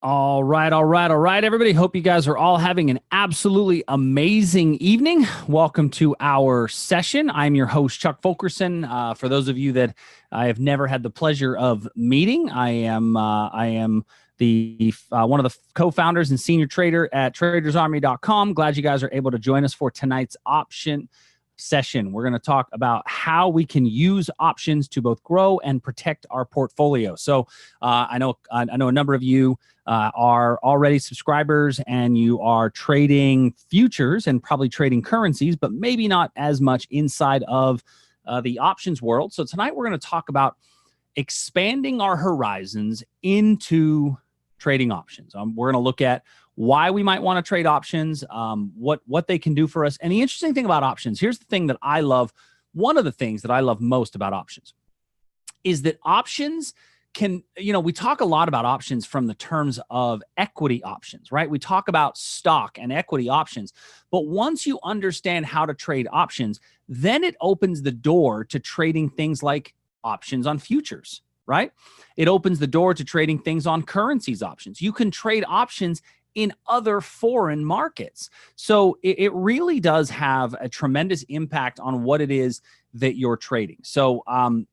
All right, everybody. Hope you guys are all having an absolutely amazing evening. Welcome to our session. I'm your host, Chuck Fulkerson. For those of you that I have never had the pleasure of meeting, I am the one of the co-founders and senior trader at tradersarmy.com. Glad you guys are able to join us for tonight's option session. We're going to talk about how we can use options to both grow and protect our portfolio. So I know a number of you are already subscribers and you are trading futures and probably trading currencies, but maybe not as much inside of the options world. So tonight we're going to talk about expanding our horizons into trading options. We're going to look at why we might want to trade options, what they can do for us. And the interesting thing about options, here's the thing that I love. One of the things that I love most about options is that options can, we talk a lot about options from the terms of equity options, right? We talk about stock and equity options. But once you understand how to trade options, then it opens the door to trading things like options on futures, right? It opens the door to trading things on currencies options. You can trade options in other foreign markets. So it really does have a tremendous impact on what it is that you're trading. So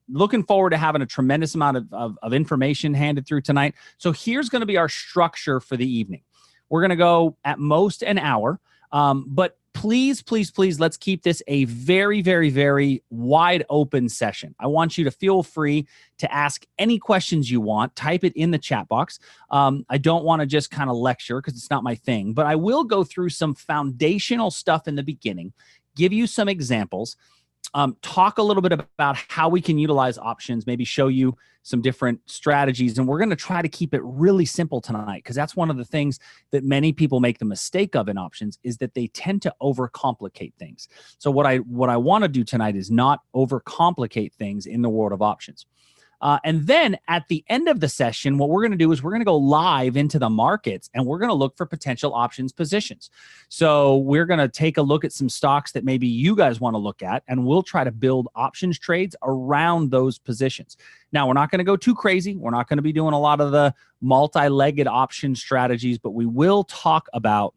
looking forward to having a tremendous amount of information handed through tonight. So here's going to be our structure for the evening. We're going to go at most an hour, but please, let's keep this a very, very, very wide open session. I want you to feel free to ask any questions you want. Type it in the chat box. I don't want to just kind of lecture because it's not my thing, but I will go through some foundational stuff in the beginning, give you some examples, talk a little bit about how we can utilize options, maybe show you some different strategies. And we're going to try to keep it really simple tonight because that's one of the things that many people make the mistake of in options is that they tend to overcomplicate things. So what I want to do tonight is not overcomplicate things in the world of options. And then at the end of the session, what we're going to do is we're going to go live into the markets and we're going to look for potential options positions. So we're going to take a look at some stocks that maybe you guys want to look at, and we'll try to build options trades around those positions. Now, we're not going to go too crazy. We're not going to be doing a lot of the multi-legged option strategies, but we will talk about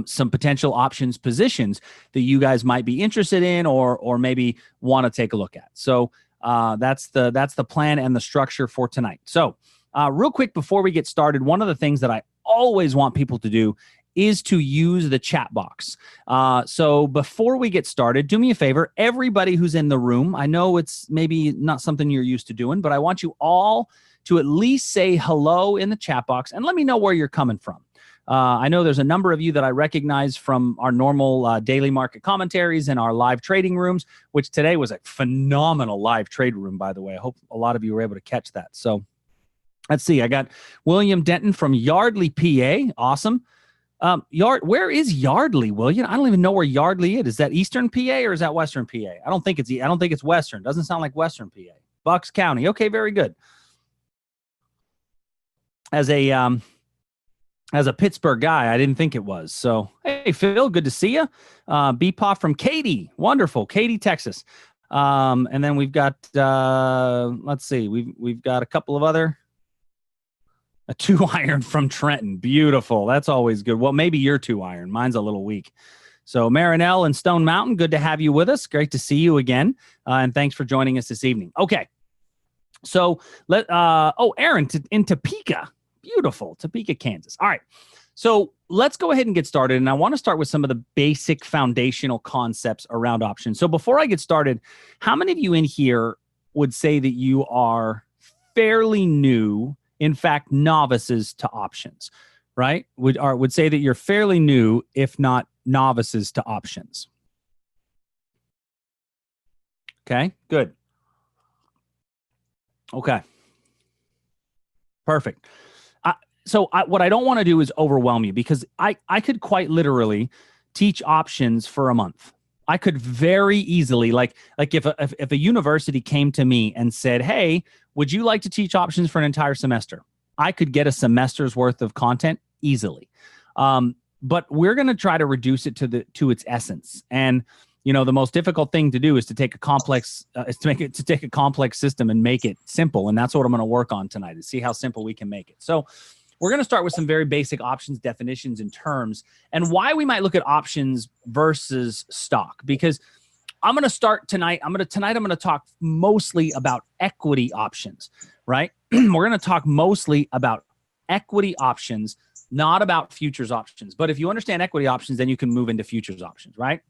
some potential options positions that you guys might be interested in or maybe want to take a look at. So that's the plan and the structure for tonight. So real quick before we get started, one of the things that I always want people to do is to use the chat box. So before we get started, do me a favor, everybody who's in the room, I know it's maybe not something you're used to doing, but I want you all to at least say hello in the chat box and let me know where you're coming from. I know there's a number of you that I recognize from our normal daily market commentaries and our live trading rooms, which today was a phenomenal live trade room, by the way. I hope a lot of you were able to catch that. So let's see. I got William Denton from Yardley, PA. Awesome. Where is Yardley, William? I don't even know where Yardley is. Is that Eastern PA or is that Western PA? I don't think it's Western. Doesn't sound like Western PA. Bucks County. Okay, very good. As a Pittsburgh guy, I didn't think it was. So, hey, Phil, good to see you. Beepaw from Katy. Wonderful. Katy, Texas. And then we've got, let's see, we've got a couple of other. A 2-iron from Trenton. Beautiful. That's always good. Well, maybe your 2-iron. Mine's a little weak. So, Marinelle and Stone Mountain, good to have you with us. Great to see you again. And thanks for joining us this evening. Okay. So, Aaron in Topeka. Beautiful. Topeka, Kansas. All right. So let's go ahead and get started. And I want to start with some of the basic foundational concepts around options. So before I get started, how many of you in here would say that you are fairly new, in fact, novices to options, right? Would say that you're fairly new, if not novices to options. Okay, good. Okay. Perfect. So what I don't want to do is overwhelm you because I could quite literally teach options for a month. I could very easily, like if a university came to me and said, hey, would you like to teach options for an entire semester? I could get a semester's worth of content easily. But we're going to try to reduce it to its essence. And the most difficult thing to do is to take a complex complex system and make it simple. And that's what I'm going to work on tonight, is see how simple we can make it. So we're going to start with some very basic options definitions and terms and why we might look at options versus stock. Because I'm going to start tonight. I'm going to talk mostly about equity options, right? We're going to talk mostly about equity options, not about futures options. But if you understand equity options, then you can move into futures options, right?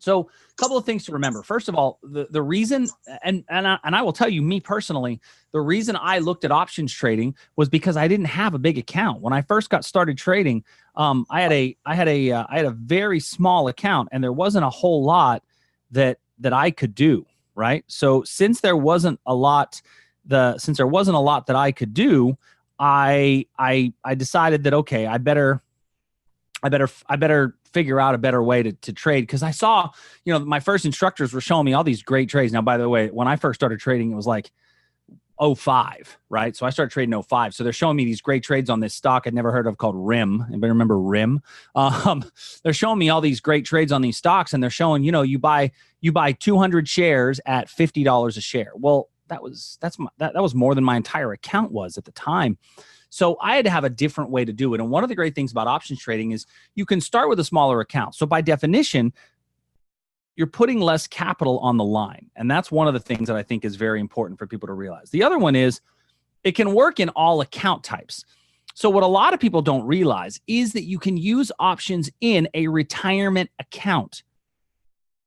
So a couple of things to remember. First of all, the reason, and I will tell you, me personally, the reason I looked at options trading was because I didn't have a big account. When I first got started trading, I had a very small account, and there wasn't a whole lot that I could do, right? So since there wasn't a lot that I could do, I decided that, okay, I better figure out a better way to trade, because I saw, my first instructors were showing me all these great trades. Now, by the way, when I first started trading, it was like 05, right? So I started trading 05. So they're showing me these great trades on this stock I'd never heard of called RIM. Anybody remember RIM? They're showing me all these great trades on these stocks, and they're showing, you buy 200 shares at $50 a share. Well, that was more than my entire account was at the time. So I had to have a different way to do it. And one of the great things about options trading is you can start with a smaller account. So by definition, you're putting less capital on the line. And that's one of the things that I think is very important for people to realize. The other one is it can work in all account types. So what a lot of people don't realize is that you can use options in a retirement account.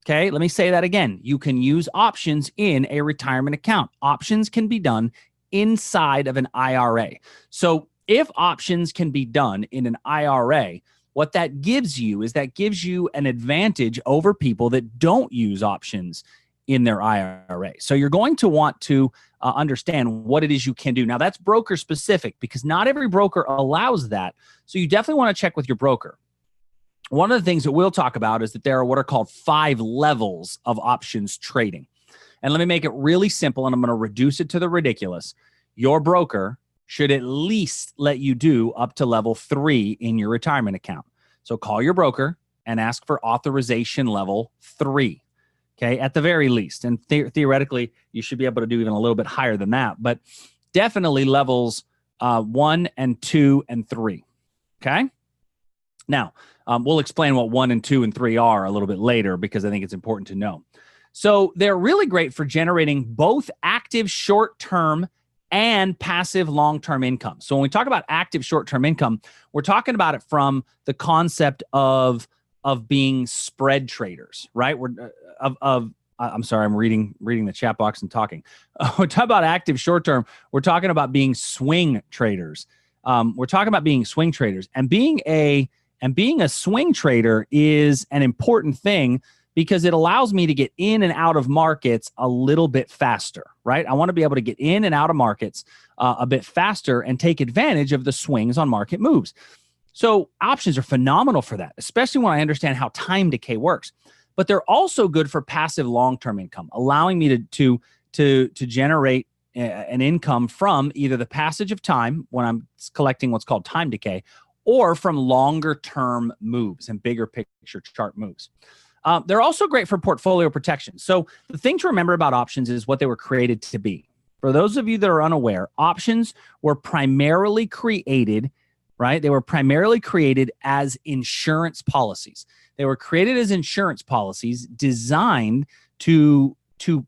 Okay, let me say that again. You can use options in a retirement account. Options can be done inside of an IRA. So if options can be done in an IRA, what that gives you is an advantage over people that don't use options in their IRA. So you're going to want to understand what it is you can do. Now, that's broker specific, because not every broker allows that. So you definitely want to check with your broker. One of the things that we'll talk about is that there are what are called 5 levels of options trading. And let me make it really simple, and I'm going to reduce it to the ridiculous. Your broker should at least let you do up to level 3 in your retirement account. So call your broker and ask for authorization level 3, okay, at the very least. And theoretically, you should be able to do even a little bit higher than that, but definitely levels 1 and 2 and 3, okay? Now, we'll explain what 1 and 2 and 3 are a little bit later, because I think it's important to know. So they're really great for generating both active short-term and passive long-term income. So when we talk about active short-term income, we're talking about it from the concept of being spread traders, right? I'm sorry, I'm reading the chat box and talking. We're talking about active short-term. We're talking about being swing traders. We're talking about being swing traders, and being a swing trader is an important thing, because it allows me to get in and out of markets a little bit faster, right? I want to be able to get in and out of markets a bit faster and take advantage of the swings on market moves. So options are phenomenal for that, especially when I understand how time decay works. But they're also good for passive long-term income, allowing me to generate an income from either the passage of time when I'm collecting what's called time decay, or from longer-term moves and bigger picture chart moves. They're also great for portfolio protection. So the thing to remember about options is what they were created to be. For those of you that are unaware, options were primarily created, right? They were primarily created as insurance policies. They were created as insurance policies designed to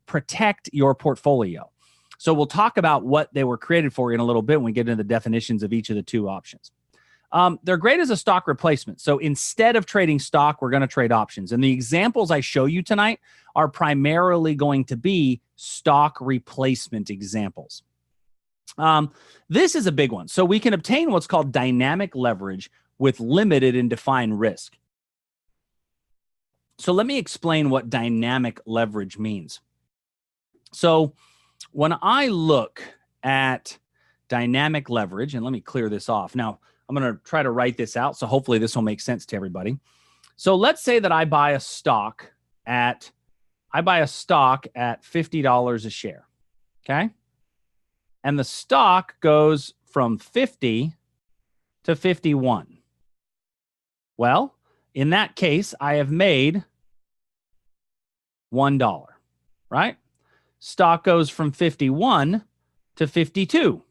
protect your portfolio. So we'll talk about what they were created for in a little bit when we get into the definitions of each of the 2 options. They're great as a stock replacement. So instead of trading stock, we're going to trade options. And the examples I show you tonight are primarily going to be stock replacement examples. This is a big one. So we can obtain what's called dynamic leverage with limited and defined risk. So let me explain what dynamic leverage means. So when I look at dynamic leverage, and let me clear this off. Now, I'm going to try to write this out, so hopefully this will make sense to everybody. So let's say that I buy a stock at $50 a share, okay? And the stock goes from 50 to 51. Well, in that case, I have made $1, right? Stock goes from 51 to 52.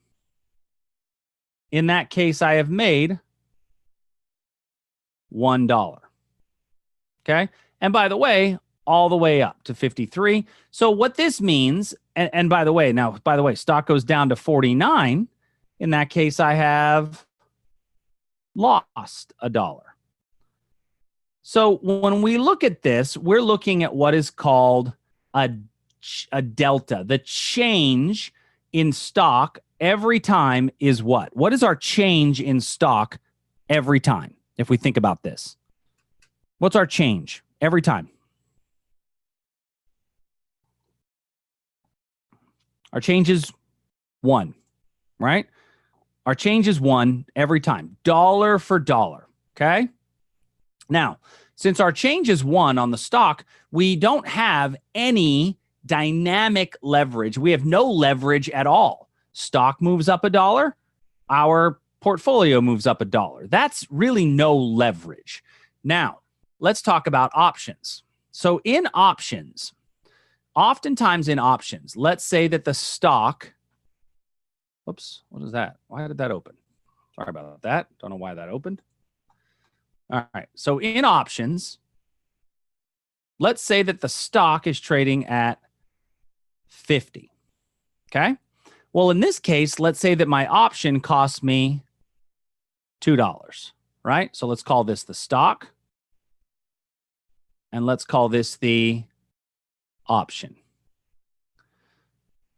In that case, I have made $1. Okay. And by the way, all the way up to 53. So what this means, and by the way, stock goes down to 49. In that case, I have lost $1. So when we look at this, we're looking at what is called a delta. The change in stock every time is what? What is our change in stock every time? If we think about this, what's our change every time? Our change is 1, right? Our change is 1 every time, dollar for dollar, okay? Now, since our change is 1 on the stock, we don't have any dynamic leverage. We have no leverage at all. Stock moves up $1, our portfolio moves up $1. That's really no leverage. Now, let's talk about options. So in options, oftentimes in options, let's say that the stock, oops, what is that? Why did that open? Sorry about that. Don't know why that opened. All right. So in options, let's say that the stock is trading at 50. Okay. Well, in this case, let's say that my option costs me $2, right? So let's call this the stock. And let's call this the option.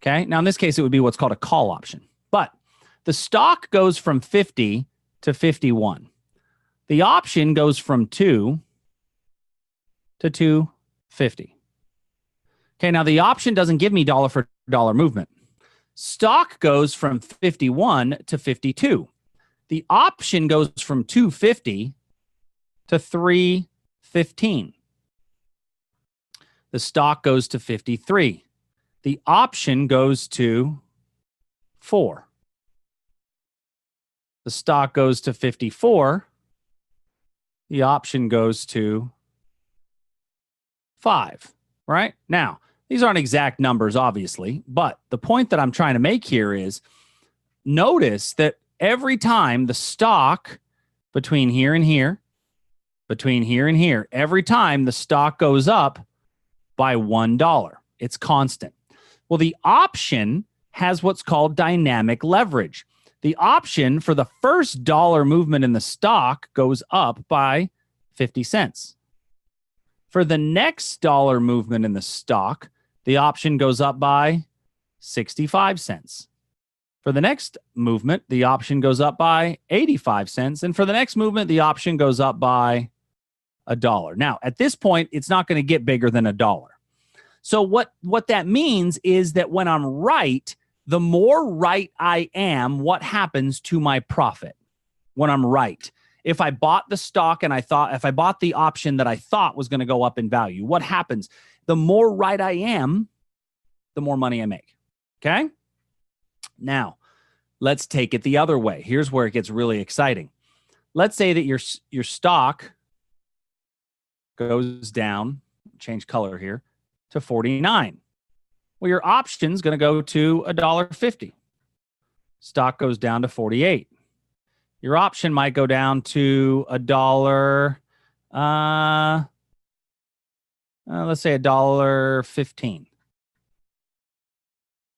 Okay. Now, in this case, it would be what's called a call option. But the stock goes from 50 to 51. The option goes from 2 to 250. Okay. Now, the option doesn't give me dollar for dollar movement. Stock goes from 51 to 52. The option goes from 250 to 315. The stock goes to 53. The option goes to 4. The stock goes to 54. The option goes to 5, right? Now, these aren't exact numbers, obviously, but the point that I'm trying to make here is notice that every time the stock between here and here, every time the stock goes up by $1, it's constant. Well, the option has what's called dynamic leverage. The option for the first dollar movement in the stock goes up by 50 cents. For the next dollar movement in the stock, the option goes up by 65 cents. For the next movement, the option goes up by 85 cents. And for the next movement, the option goes up by $1. Now, at this point, it's not going to get bigger than $1. So what that means is that when I'm right, the more right I am, what happens to my profit when I'm right? If I bought the stock and if I bought the option that I thought was going to go up in value, what happens? The more right I am, the more money I make. Okay? Now, let's take it the other way. Here's where it gets really exciting. Let's say that your stock goes down, change color here, to 49. Well, your option's going to go to $1.50. Stock goes down to 48. Your option might go down to $1. Let's say $1.15.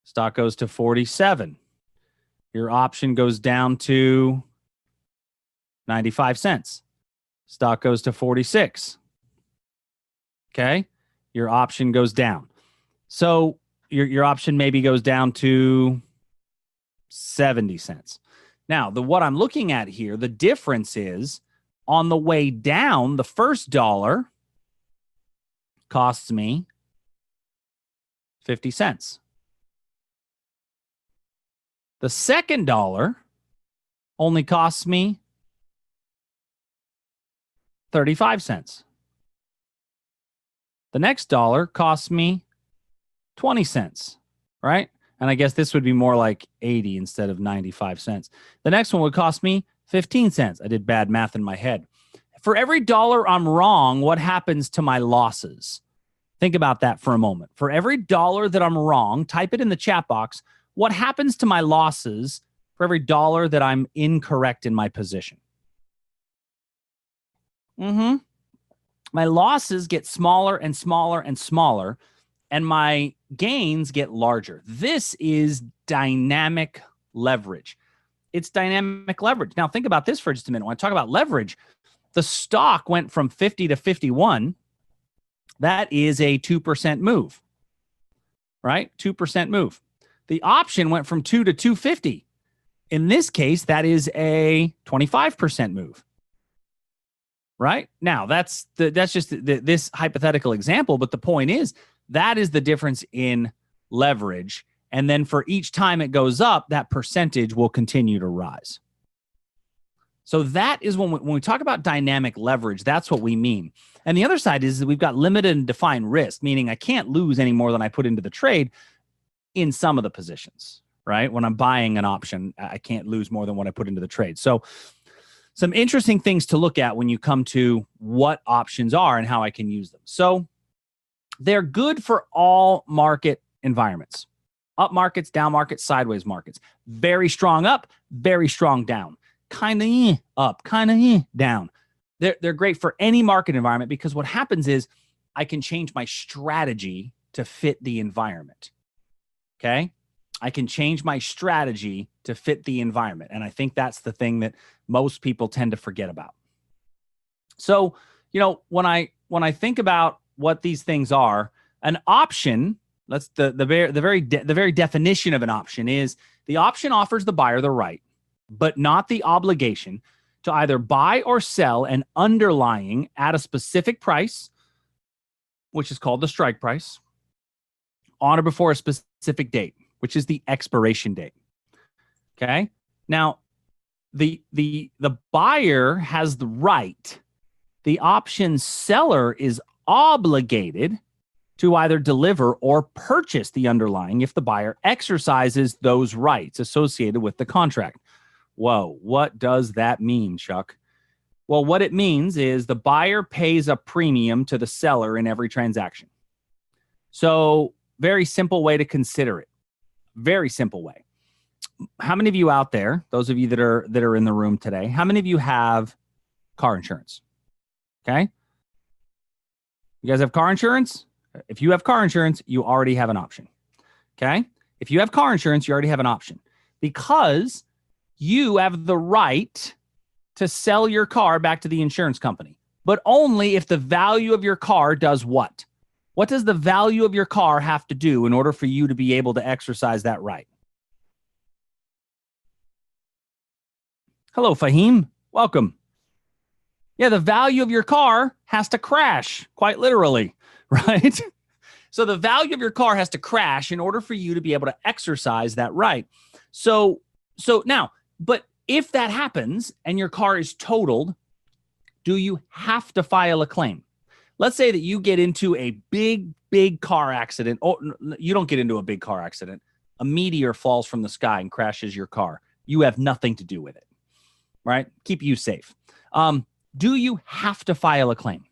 Stock goes to 47. Your option goes down to 95 cents. Stock goes to 46. Okay. Your option goes down. So your option maybe goes down to 70 cents. Now, what I'm looking at here, the difference is on the way down, the first dollar costs me 50 cents. The second dollar only costs me 35 cents. The next dollar costs me 20 cents, right? And I guess this would be more like 80 instead of 95 cents. The next one would cost me 15 cents. I did bad math in my head. For every dollar I'm wrong, what happens to my losses? Think about that for a moment. For every dollar that I'm wrong, type it in the chat box. What happens to my losses for every dollar that I'm incorrect in my position. My losses get smaller and smaller and smaller, and my gains get larger. This is dynamic leverage. It's dynamic leverage. Now, think about this for just a minute. When I talk about leverage, the stock went from 50 to 51. That is a 2% move, right? 2% move. The option went from 2 to 250. In this case, that is a 25% move. Right? Now, that's just this hypothetical example, but the point is that is the difference in leverage. And then for each time it goes up, that percentage will continue to rise. So that is when we talk about dynamic leverage, that's what we mean. And the other side is that we've got limited and defined risk, meaning I can't lose any more than I put into the trade in some of the positions, right? When I'm buying an option, I can't lose more than what I put into the trade. So some interesting things to look at when you come to what options are and how I can use them. So they're good for all market environments. Up markets, down markets, sideways markets. Very strong up, very strong down. Kind of up, kind of down. They're great for any market environment because what happens is I can change my strategy to fit the environment. Okay? I can change my strategy to fit the environment. And I think that's the thing that most people tend to forget about. So, when I think about what these things are, an option, the very definition of an option is the option offers the buyer the right, but not the obligation to either buy or sell an underlying at a specific price, which is called the strike price, on or before a specific date, which is the expiration date. Okay. Now, the buyer has the right. The option seller is obligated to either deliver or purchase the underlying if the buyer exercises those rights associated with the contract. Whoa, what does that mean, Chuck? Well, what it means is the buyer pays a premium to the seller in every transaction. So, very simple way to consider it. Very simple way. How many of you out there, those of you that are in the room today, how many of you have car insurance? Okay? You guys have car insurance? If you have car insurance, you already have an option. Okay? If you have car insurance, you already have an option because you have the right to sell your car back to the insurance company, but only if the value of your car does what? What does the value of your car have to do in order for you to be able to exercise that right? Hello, Fahim. Welcome. Yeah, the value of your car has to crash, quite literally, right? So the value of your car has to crash in order for you to be able to exercise that right. So now, but if that happens and your car is totaled, do you have to file a claim? Let's say that you get into a big car accident. Oh, you don't get into a big car accident. A meteor falls from the sky and crashes your car. You have nothing to do with it, right? Keep you safe. Do you have to file a claim?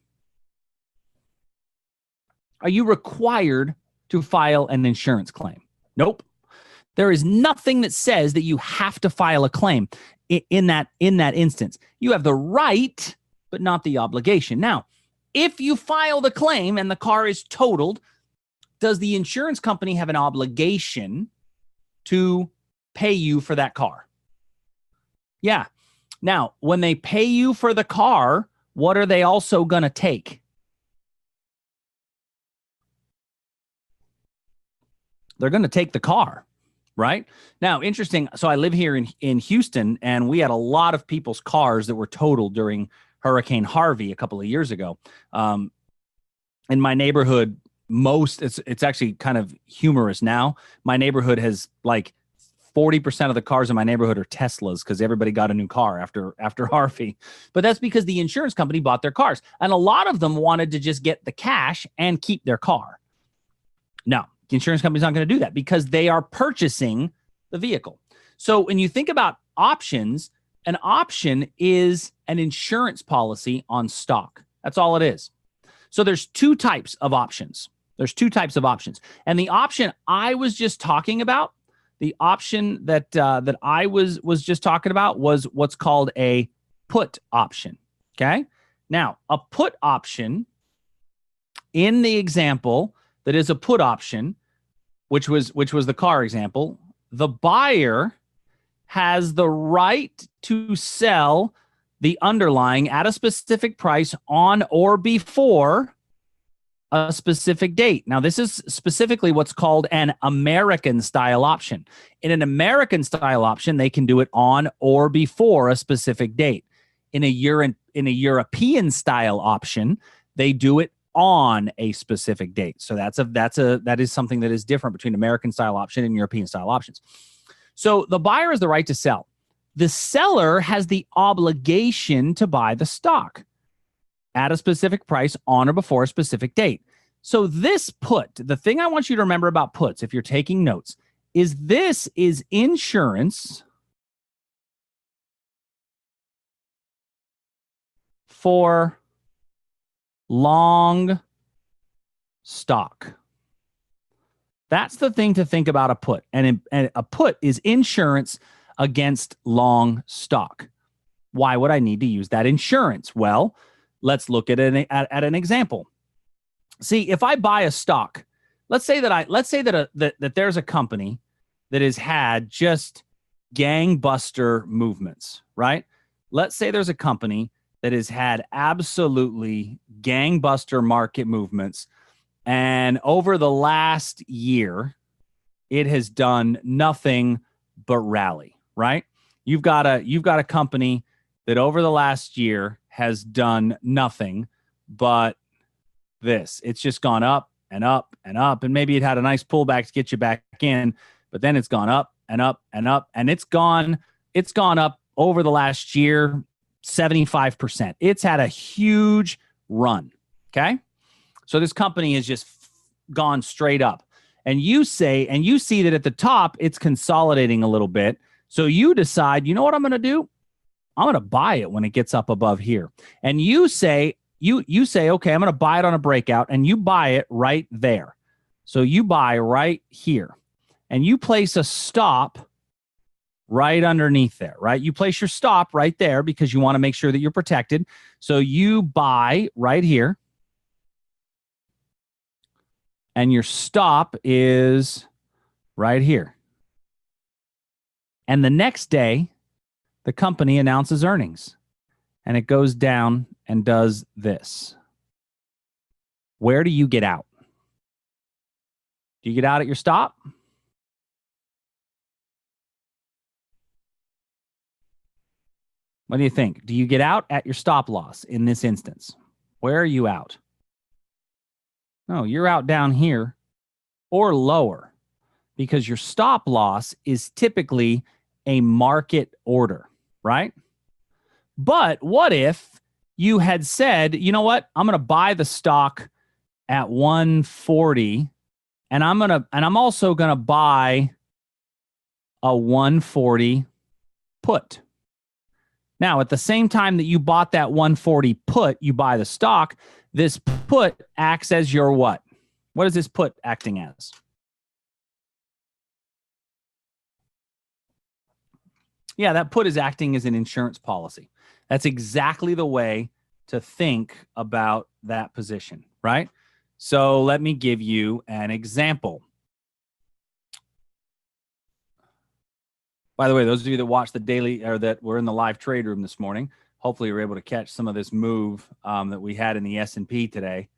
Are you required to file an insurance claim? Nope. There is nothing that says that you have to file a claim in that instance. You have the right, but not the obligation. Now, if you file the claim and the car is totaled, does the insurance company have an obligation to pay you for that car? Yeah. Now, when they pay you for the car, what are they also going to take? They're going to take the car, right? Now, interesting. So I live here in Houston, and we had a lot of people's cars that were totaled during Hurricane Harvey a couple of years ago. In my neighborhood, it's actually kind of humorous now. My neighborhood has like 40% of the cars in my neighborhood are Teslas because everybody got a new car after Harvey. But that's because the insurance company bought their cars. And a lot of them wanted to just get the cash and keep their car. No, the insurance company's not going to do that because they are purchasing the vehicle. So when you think about options, an option is an insurance policy on stock. That's all it is. So there's two types of options. And the option I was just talking about, The option that that I was just talking about was what's called a put option. Okay. Now, a put option in the example that is a put option, which was the car example, the buyer has the right to sell the underlying at a specific price on or before a specific date. Now, this is specifically what's called an American style option. In an American style option, they can do it on or before a specific date. In a European style option, they do it on a specific date. So that is something that is different between American style option and European style options. So the buyer has the right to sell. The seller has the obligation to buy the stock at a specific price on or before a specific date. So this put, the thing I want you to remember about puts, if you're taking notes, is this is insurance for long stock. That's the thing to think about a put. And a put is insurance against long stock. Why would I need to use that insurance? Well, let's look at an example. See, if I buy a stock, let's say that there's a company that has had just gangbuster movements, right? Let's say there's a company that has had absolutely gangbuster market movements, and over the last year, it has done nothing but rally, right? You've got a company that over the last year has done nothing but this. It's just gone up and up and up, and maybe it had a nice pullback to get you back in, but then it's gone up and up and up, and it's gone up over the last year 75%. It's had a huge run. Okay. So this company has just gone straight up, and you see that at the top, it's consolidating a little bit. So you decide, you know what I'm going to do? I'm going to buy it when it gets up above here. And you say, okay, I'm going to buy it on a breakout, and you buy it right there. So you buy right here, and you place a stop right underneath there, right? You place your stop right there because you want to make sure that you're protected. So you buy right here, and your stop is right here. And the next day, the company announces earnings, and it goes down and does this. Where do you get out? Do you get out at your stop? What do you think? Do you get out at your stop loss in this instance? Where are you out? No, you're out down here or lower, because your stop loss is typically a market order, right? But what if you had said, you know what? I'm going to buy the stock at 140, and I'm also going to buy a 140 put. Now, at the same time that you bought that 140 put, you buy the stock. This put acts as your what? What is this put acting as? Yeah, that put is acting as an insurance policy. That's exactly the way to think about that position, right? So let me give you an example. By the way, those of you that watched the daily, or that were in the live trade room this morning, hopefully you're able to catch some of this move that we had in the S&P today.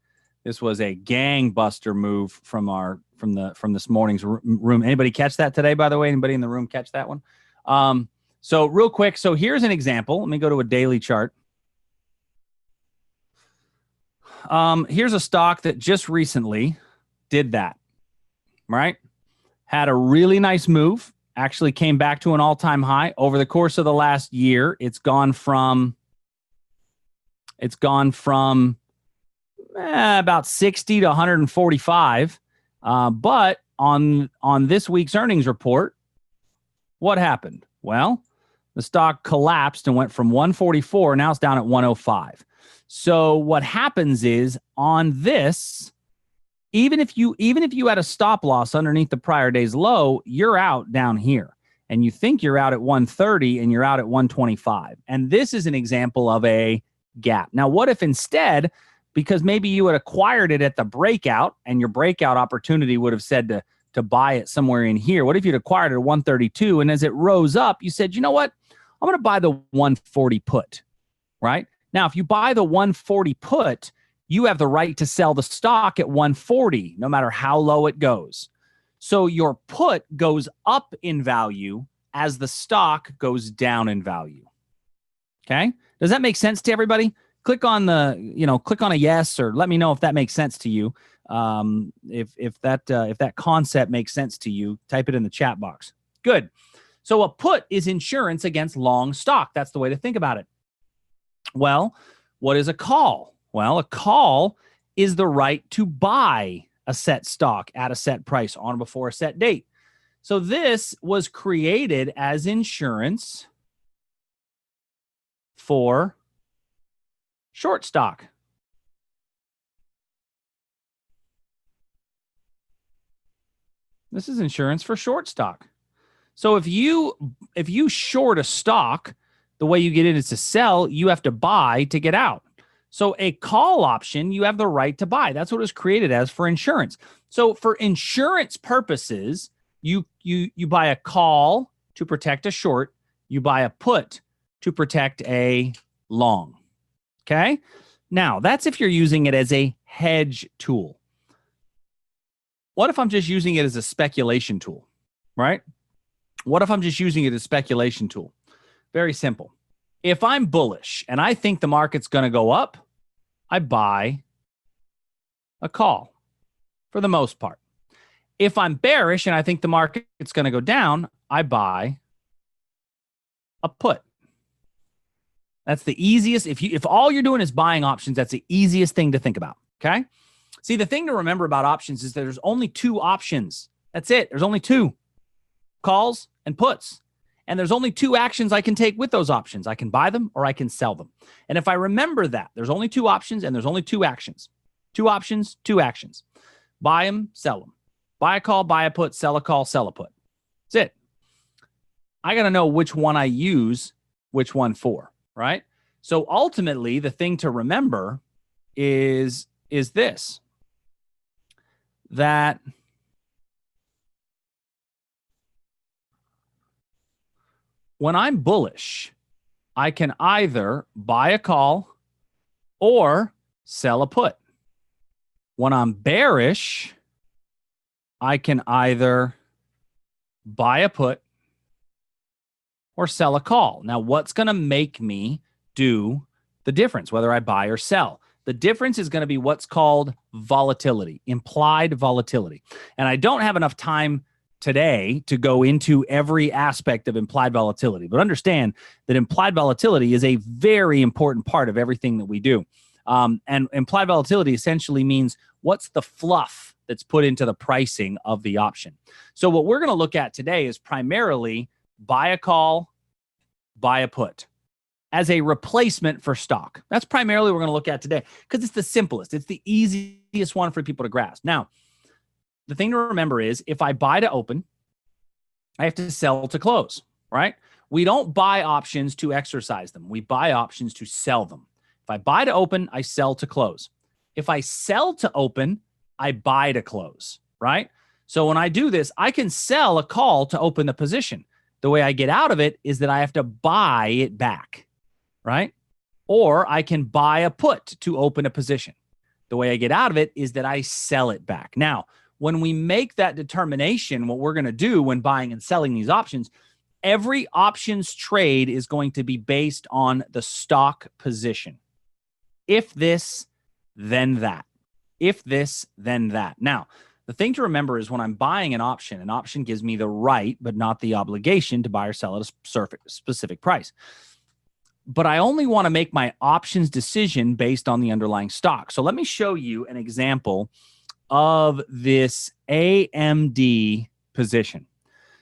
This was a gangbuster move from this morning's room. Anybody catch that today, by the way? Anybody in the room catch that one? So real quick, so here's an example. Let me go to a daily chart. Here's a stock that just recently did that, right? Had a really nice move. Actually came back to an all-time high. Over the course of the last year, it's gone from about 60 to 145. But on this week's earnings report, what happened? Well, the stock collapsed and went from 144. Now it's down at 105. So what happens is on this, Even if you had a stop loss underneath the prior day's low, you're out down here. And you think you're out at 130 and you're out at 125. And this is an example of a gap. Now, what if instead, because maybe you had acquired it at the breakout and your breakout opportunity would have said to buy it somewhere in here. What if you'd acquired it at 132 and as it rose up, you said, you know what? I'm going to buy the 140 put, right? Now, if you buy the 140 put, you have the right to sell the stock at 140, no matter how low it goes. So your put goes up in value as the stock goes down in value. Okay? Does that make sense to everybody? Click on a yes, or let me know if that makes sense to you. If that concept makes sense to you, type it in the chat box. Good. So a put is insurance against long stock. That's the way to think about it. Well, what is a call? Well, a call is the right to buy a set stock at a set price on or before a set date. So this was created as insurance for short stock. This is insurance for short stock. So if you short a stock, the way you get it is to sell, you have to buy to get out. So a call option, you have the right to buy. That's what it was created as for insurance. So for insurance purposes, you buy a call to protect a short, you buy a put to protect a long. Okay? Now, that's if you're using it as a hedge tool. What if I'm just using it as a speculation tool, right? What if I'm just using it as a speculation tool? Very simple. If I'm bullish and I think the market's going to go up, I buy a call for the most part. If I'm bearish and I think the market's going to go down, I buy a put. That's the easiest. If all you're doing is buying options, that's the easiest thing to think about. Okay. See, the thing to remember about options is that there's only two options. That's it. There's only two: calls and puts. And there's only two actions I can take with those options. I can buy them or I can sell them. And if I remember that, there's only two options and there's only two actions. Two options, two actions. Buy them, sell them. Buy a call, buy a put, sell a call, sell a put. That's it. I got to know which one I use, which one for, right? So ultimately, the thing to remember is this, that when I'm bullish, I can either buy a call or sell a put. When I'm bearish, I can either buy a put or sell a call. Now, what's going to make me do the difference, whether I buy or sell? The difference is going to be what's called volatility, implied volatility. And I don't have enough time today to go into every aspect of implied volatility, but understand that implied volatility is a very important part of everything that we do. And implied volatility essentially means what's the fluff that's put into the pricing of the option. So what we're going to look at today is primarily buy a call, buy a put as a replacement for stock. That's primarily what we're going to look at today because it's the simplest. It's the easiest one for people to grasp. Now, the thing to remember is if I buy to open, I have to sell to close, right? We don't buy options to exercise them. We buy options to sell them. If I buy to open, I sell to close. If I sell to open, I buy to close, right? So when I do this, I can sell a call to open the position. The way I get out of it is that I have to buy it back, right? Or I can buy a put to open a position. The way I get out of it is that I sell it back. Now, when we make that determination, what we're going to do when buying and selling these options, every options trade is going to be based on the stock position. If this, then that. If this, then that. Now, the thing to remember is when I'm buying an option gives me the right, but not the obligation to buy or sell at a specific price. But I only want to make my options decision based on the underlying stock. So let me show you an example of this AMD position.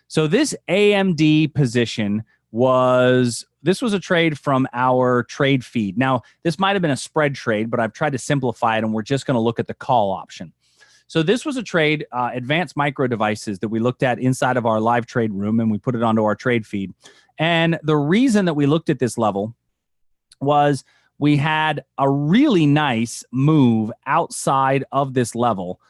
So this AMD position was a trade from our trade feed. Now, this might have been a spread trade, but I've tried to simplify it, and we're just going to look at the call option. So this was a trade, advanced micro devices, that we looked at inside of our live trade room, and we put it onto our trade feed. And the reason that we looked at this level was we had a really nice move outside of this level.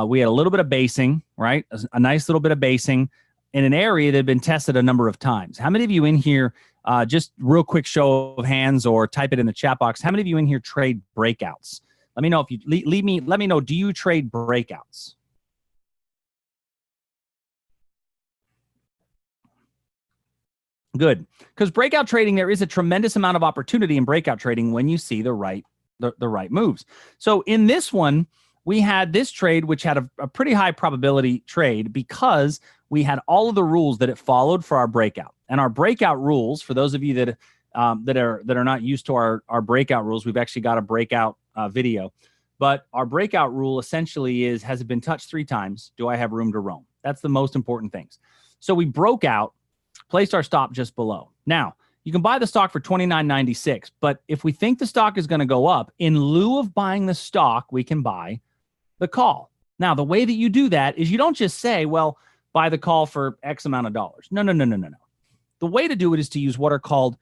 We had a little bit of basing, right? A nice little bit of basing in an area that had been tested a number of times. How many of you in here, just real quick show of hands or type it in the chat box, how many of you in here trade breakouts? Let me know if you let me know, do you trade breakouts? Good. Because breakout trading, there is a tremendous amount of opportunity in breakout trading when you see the right moves. So in this one, we had this trade, which had a pretty high probability trade because we had all of the rules that it followed for our breakout. And our breakout rules, for those of you that are not used to our breakout rules, we've actually got a breakout video. But our breakout rule essentially is, has it been touched 3 times? Do I have room to roam? That's the most important things. So we broke out, placed our stop just below. Now, you can buy the stock for $29.96, but if we think the stock is going to go up, in lieu of buying the stock, we can buy the call. Now, the way that you do that is you don't just say, well, buy the call for X amount of dollars. No. The way to do it is to use what are called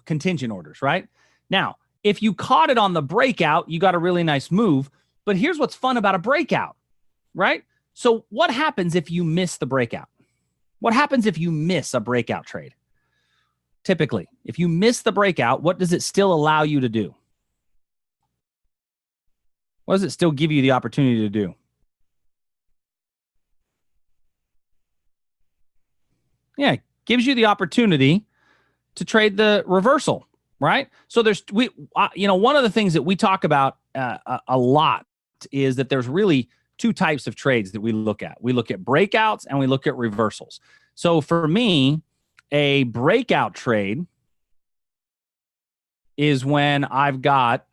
contingent orders, right? Now, if you caught it on the breakout, you got a really nice move. But here's what's fun about a breakout, right? So what happens if you miss the breakout? What happens if you miss a breakout trade? Typically, if you miss the breakout, what does it still allow you to do? What does it still give you the opportunity to do? Yeah, it gives you the opportunity to trade the reversal, right? So there's one of the things that we talk about a lot is that there's really 2 types of trades that we look at. We look at breakouts and we look at reversals. So for me, a breakout trade is when I've got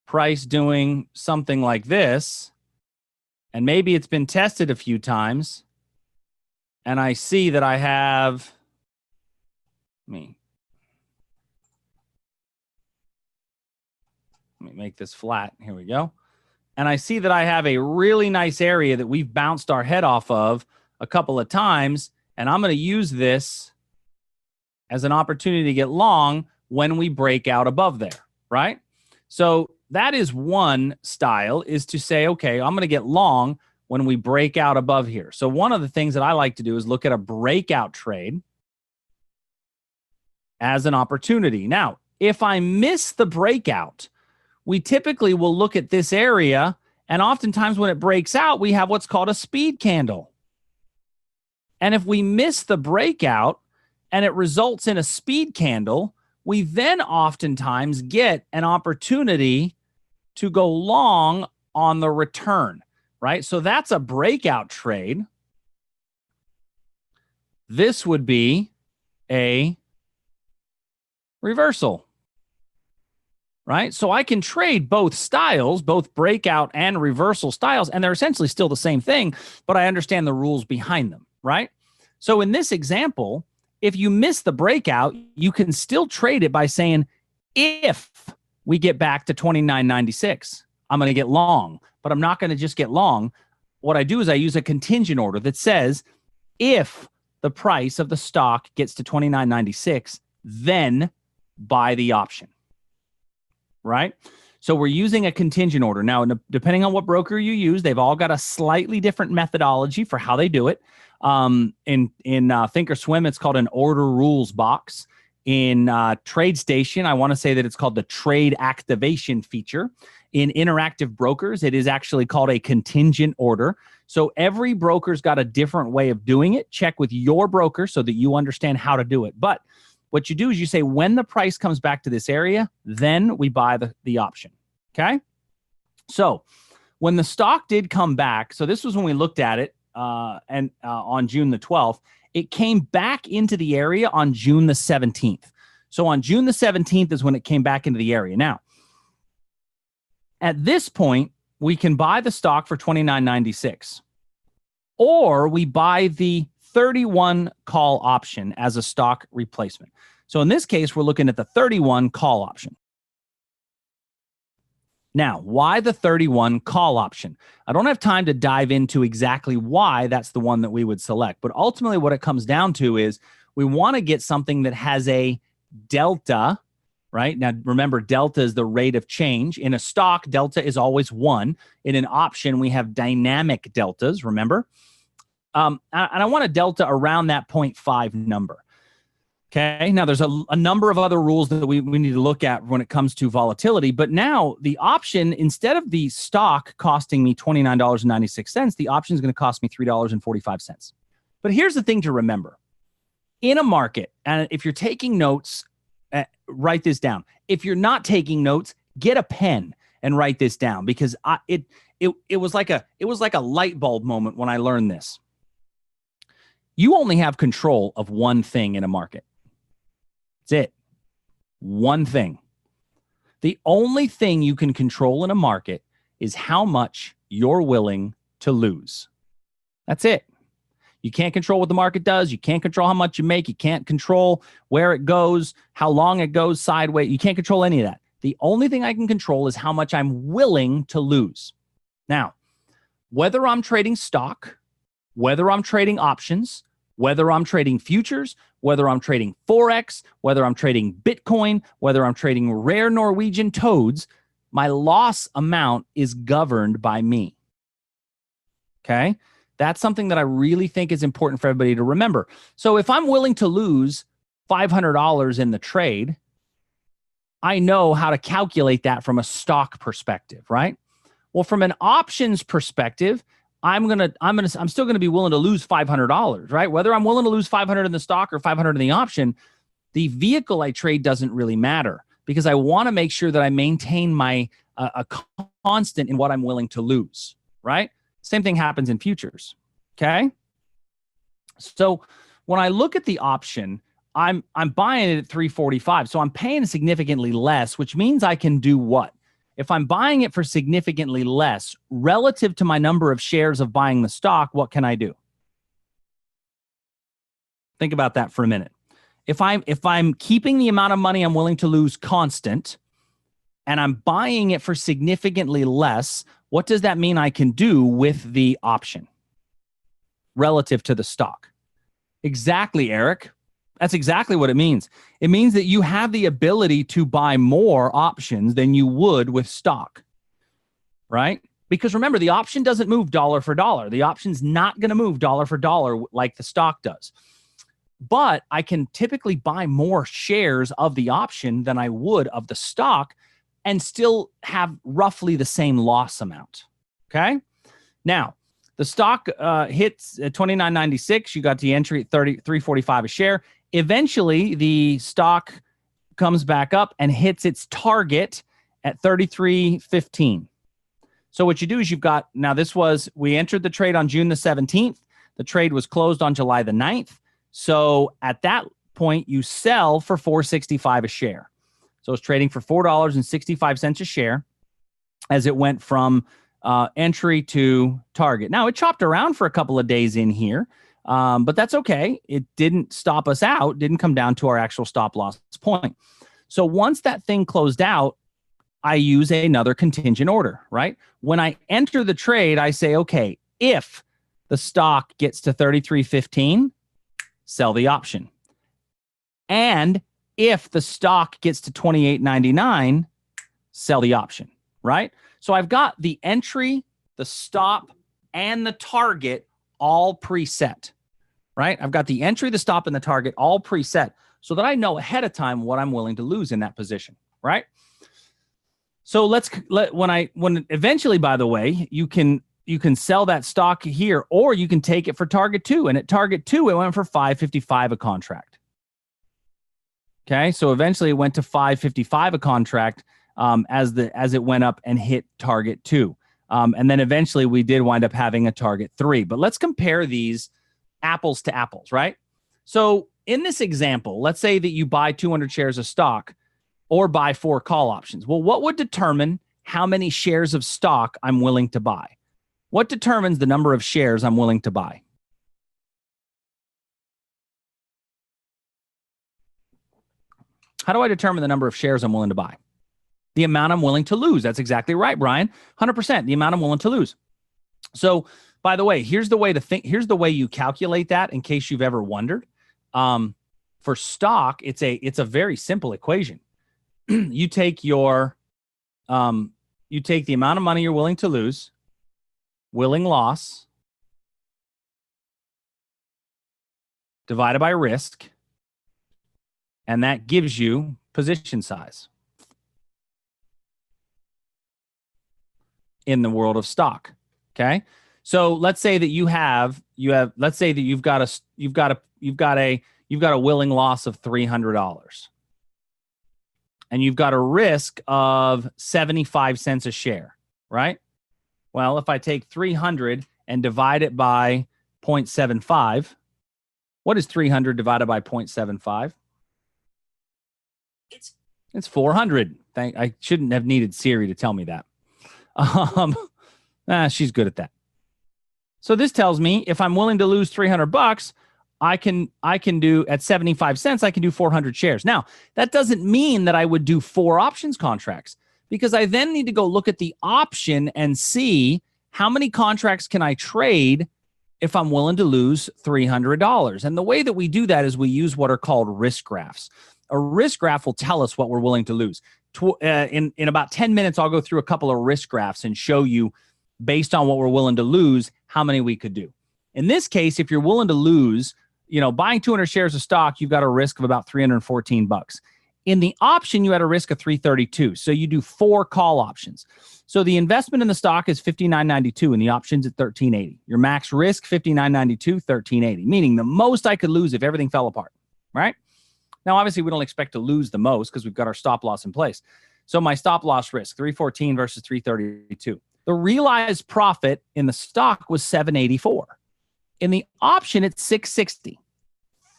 price doing something like this, and maybe it's been tested a few times, and I see that I have let me make this flat. Here we go. And I see that I have a really nice area that we've bounced our head off of a couple of times, and I'm going to use this as an opportunity to get long when we break out above there, right? So that is one style, is to say, okay, I'm going to get long when we break out above here. So one of the things that I like to do is look at a breakout trade as an opportunity. Now, if I miss the breakout, we typically will look at this area, and oftentimes when it breaks out, we have what's called a speed candle. And if we miss the breakout and it results in a speed candle, we then oftentimes get an opportunity to go long on the return, right? So that's a breakout trade. This would be a reversal, right? So I can trade both styles, both breakout and reversal styles, and they're essentially still the same thing, but I understand the rules behind them, right? So in this example, if you miss the breakout, you can still trade it by saying, if we get back to $29.96, I'm going to get long, but I'm not going to just get long. What I do is I use a contingent order that says, if the price of the stock gets to $29.96, then buy the option, right? So we're using a contingent order. Now, depending on what broker you use, they've all got a slightly different methodology for how they do it. In Thinkorswim, it's called an order rules box. In TradeStation, I want to say that it's called the trade activation feature. In Interactive Brokers, it is actually called a contingent order. So every broker's got a different way of doing it. Check with your broker so that you understand how to do it. But what you do is you say, when the price comes back to this area, then we buy the option, okay? So when the stock did come back, so this was when we looked at it on June the 12th, it came back into the area on June the 17th. So on June the 17th is when it came back into the area. Now, at this point, we can buy the stock for $29.96, or we buy the 31 call option as a stock replacement. So in this case, we're looking at the 31 call option. Now, why the 31 call option? I don't have time to dive into exactly why that's the one that we would select, but ultimately what it comes down to is we want to get something that has a delta, right? Now, remember, delta is the rate of change. In a stock, delta is always 1. In an option, we have dynamic deltas, remember? And I want a delta around that 0.5 number. Okay, now there's a number of other rules that we need to look at when it comes to volatility. But now the option, instead of the stock costing me $29.96, the option is going to cost me $3.45. But here's the thing to remember. In a market, and if you're taking notes, write this down. If you're not taking notes, get a pen and write this down, because it was like a light bulb moment when I learned this. You only have control of one thing in a market. That's it. One thing. The only thing you can control in a market is how much you're willing to lose. That's it. You can't control what the market does. You can't control how much you make. You can't control where it goes, how long it goes sideways. You can't control any of that. The only thing I can control is how much I'm willing to lose. Now, whether I'm trading stock, whether I'm trading options, whether I'm trading futures, whether I'm trading Forex, whether I'm trading Bitcoin, whether I'm trading rare Norwegian toads, my loss amount is governed by me. Okay? That's something that I really think is important for everybody to remember. So if I'm willing to lose $500 in the trade, I know how to calculate that from a stock perspective, right? Well, from an options perspective, I'm still gonna be willing to lose $500, right? Whether I'm willing to lose 500 in the stock or 500 in the option, the vehicle I trade doesn't really matter, because I want to make sure that I maintain my a constant in what I'm willing to lose, right? Same thing happens in futures. Okay. So when I look at the option, I'm buying it at 345. So I'm paying significantly less, which means I can do what? If I'm buying it for significantly less relative to my number of shares of buying the stock, what can I do? Think about that for a minute. If I'm keeping the amount of money I'm willing to lose constant, and I'm buying it for significantly less, what does that mean I can do with the option relative to the stock? Exactly, Eric. That's exactly what it means. It means that you have the ability to buy more options than you would with stock, right? Because remember, the option doesn't move dollar for dollar. The option's not going to move dollar for dollar like the stock does. But I can typically buy more shares of the option than I would of the stock and still have roughly the same loss amount. Okay? Now, the stock hits at $29.96. You got the entry at $3.45 a share. Eventually, the stock comes back up and hits its target at $33.15. So what you do is you've got, now we entered the trade on June the 17th. The trade was closed on July the 9th. So at that point, you sell for $4.65 a share. So it's trading for $4.65 a share as it went from entry to target. Now, it chopped around for a couple of days in here, but that's okay. It didn't stop us out, didn't come down to our actual stop loss point. So once that thing closed out, I use another contingent order, right? When I enter the trade, I say, okay, if the stock gets to $33.15, sell the option. And if the stock gets to $28.99, sell the option, right? So I've got the entry, the stop, and the target all preset, right? I've got the entry, the stop, and the target all preset so that I know ahead of time what I'm willing to lose in that position, right? So when eventually, by the way, you can sell that stock here, or you can take it for target 2. And at target 2, it went for $5.55 a contract. Okay, so eventually it went to $5.55 a contract as it went up and hit target 2. And then eventually we did wind up having a target 3. But let's compare these apples to apples, right? So in this example, let's say that you buy 200 shares of stock or buy 4 call options. Well, what would determine how many shares of stock I'm willing to buy? What determines the number of shares I'm willing to buy? How do I determine the number of shares I'm willing to buy? The amount I'm willing to lose. That's exactly right, Brian. 100%, the amount I'm willing to lose. So, by the way, here's the way to think. Here's the way you calculate that in case you've ever wondered. For stock, it's a very simple equation. You take the amount of money you're willing to lose, willing loss, divided by risk, and that gives you position size in the world of stock. Okay. So let's say that let's say that you've got a willing loss of $300 and you've got a risk of 75 cents a share, right? Well, if I take 300 and divide it by 0.75, what is 300 divided by 0.75? It's 400. I shouldn't have needed Siri to tell me that. She's good at that. So this tells me if I'm willing to lose $300, I can do at 75 cents, I can do 400 shares. Now, that doesn't mean that I would do 4 options contracts, because I then need to go look at the option and see how many contracts can I trade if I'm willing to lose $300. And the way that we do that is we use what are called risk graphs. A risk graph will tell us what we're willing to lose. In about 10 minutes, I'll go through a couple of risk graphs and show you, based on what we're willing to lose, how many we could do. In this case, if you're willing to lose, buying 200 shares of stock, you've got a risk of about $314. In the option, you had a risk of $332. So you do 4 call options. So the investment in the stock is $59.92 and the option's at $13.80. Your max risk, $59.92, $13.80, meaning the most I could lose if everything fell apart, right? Now, obviously, we don't expect to lose the most because we've got our stop loss in place. So my stop loss risk, $314 versus $332. The realized profit in the stock was $784. In the option, it's $660.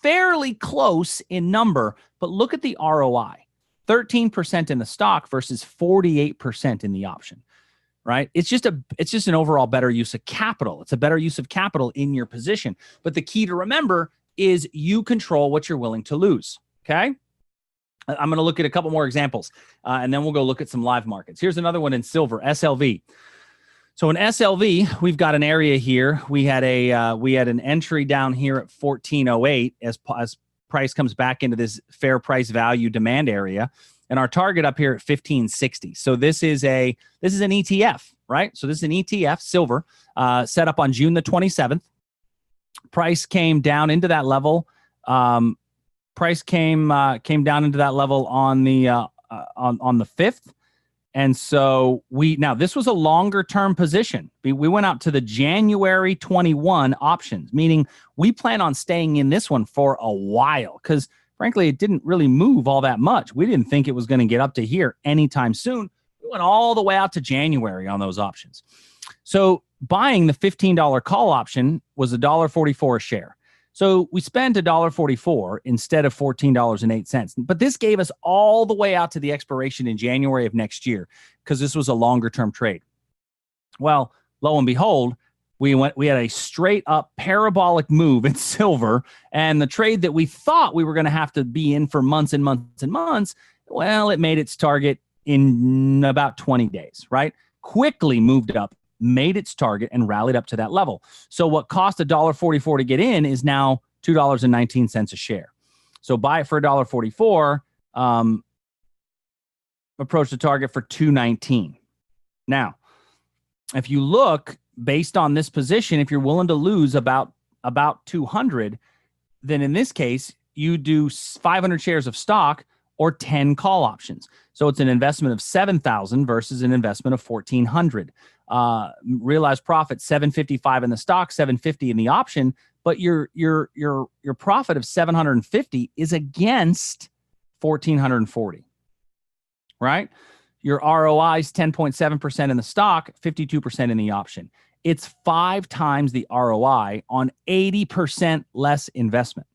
Fairly close in number, but look at the ROI. 13% in the stock versus 48% in the option, right? It's just an overall better use of capital. It's a better use of capital in your position. But the key to remember is you control what you're willing to lose, okay? I'm going to look at a couple more examples, and then we'll go look at some live markets. Here's another one in silver, SLV. So in SLV, we've got an area here. We had an entry down here at 1408 as price comes back into this fair price value demand area, and our target up here at 1560. So this is an ETF, right? So this is an ETF, silver, set up on June the 27th. Price came down into that level. Price came down into that level on the 5th. And so this was a longer term position. We went out to the January 21 options, meaning we plan on staying in this one for a while because frankly, it didn't really move all that much. We didn't think it was going to get up to here anytime soon. We went all the way out to January on those options. So buying the $15 call option was $1.44 a share. So we spent $1.44 instead of $14.08. But this gave us all the way out to the expiration in January of next year because this was a longer term trade. Well, lo and behold, we had a straight up parabolic move in silver, and the trade that we thought we were going to have to be in for months and months and months, well, it made its target in about 20 days, right? Quickly moved up, made its target, and rallied up to that level. So what cost $1.44 to get in is now $2.19 a share. So buy it for $1.44, approach the target for $2.19. Now, if you look based on this position, if you're willing to lose about 200, then in this case, you do 500 shares of stock or 10 call options. So it's an investment of $7,000 versus an investment of $1,400. Realized profit $755 in the stock, $750 in the option, but your profit of $750 is against $1,440, right? Your ROI is 10.7% in the stock, 52% in the option. It's 5 times the ROI on 80% less investment.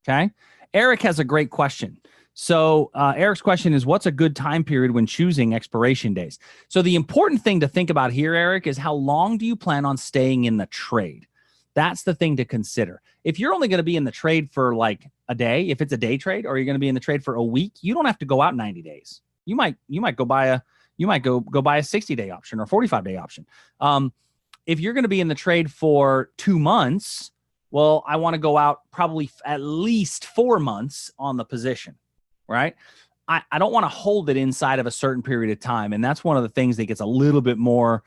Okay. Eric has a great question. So Eric's question is, what's a good time period when choosing expiration days? So the important thing to think about here, Eric, is how long do you plan on staying in the trade? That's the thing to consider. If you're only going to be in the trade for like a day, if it's a day trade, or you're going to be in the trade for a week, you don't have to go out 90 days. You might go buy a 60-day option or 45-day option. If you're going to be in the trade for 2 months, well, I want to go out probably at least 4 months on the position, right? I don't want to hold it inside of a certain period of time. And that's one of the things that gets a little bit more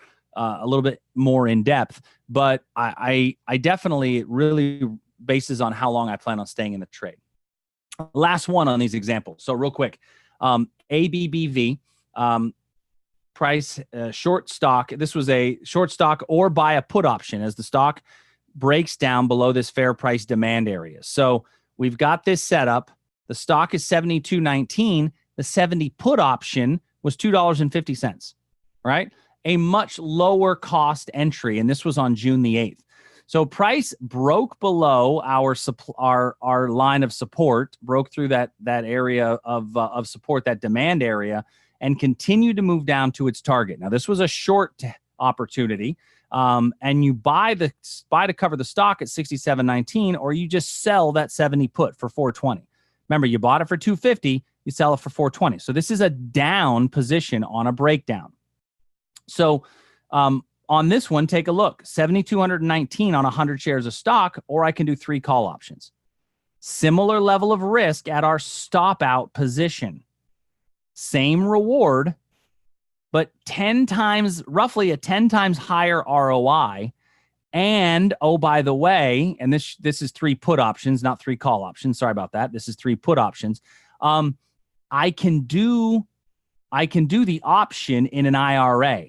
in depth. But I definitely, it really bases on how long I plan on staying in the trade. Last one on these examples. So real quick, ABBV, price, short stock. This was a short stock or buy a put option as the stock breaks down below this fair price demand area. So we've got this set up. The stock is $72.19. The 70 put option was $2.50, right? A much lower cost entry. And this was on June the 8th. So price broke below our line of support, broke through that area of support, that demand area, and continued to move down to its target. Now, this was a short opportunity. And you buy to cover the stock at $67.19, or you just sell that 70 put for $4.20. Remember, you bought it for $2.50, you sell it for $4.20. So this is a down position on a breakdown. So on this one, take a look, 7,219 on 100 shares of stock, or I can do 3 call options. Similar level of risk at our stop out position. Same reward, but 10 times, roughly a 10 times higher ROI. And, oh, by the way, and this is 3 put options, not 3 call options. Sorry about that. This is 3 put options. I can do the option in an IRA.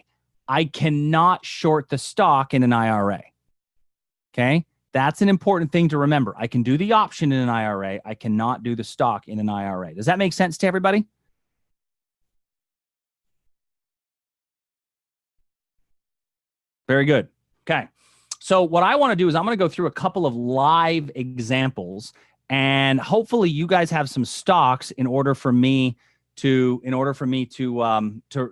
I cannot short the stock in an IRA. Okay. That's an important thing to remember. I can do the option in an IRA. I cannot do the stock in an IRA. Does that make sense to everybody? Very good. Okay. So what I want to do is I'm going to go through a couple of live examples, and hopefully you guys have some stocks in order for me to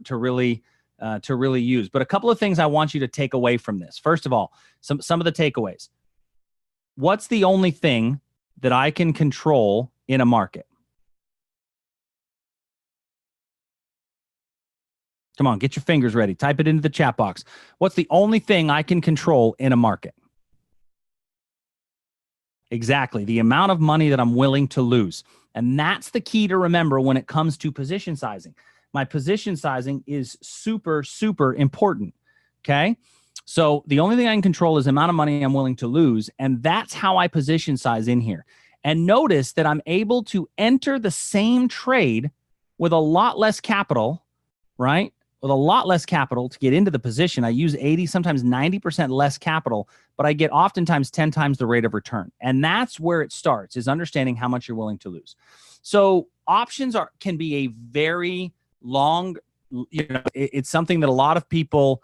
really use. But a couple of things I want you to take away from this. First of all, some of the takeaways. What's the only thing that I can control in a market? Come on, get your fingers ready. Type it into the chat box. What's the only thing I can control in a market? Exactly. The amount of money that I'm willing to lose. And that's the key to remember when it comes to position sizing. My position sizing is super, super important. Okay. So the only thing I can control is the amount of money I'm willing to lose. And that's how I position size in here. And notice that I'm able to enter the same trade with a lot less capital, right? With a lot less capital to get into the position. I use 80, sometimes 90% less capital, but I get oftentimes 10 times the rate of return. And that's where it starts, is understanding how much you're willing to lose. So options can be a very long, it's something that a lot of people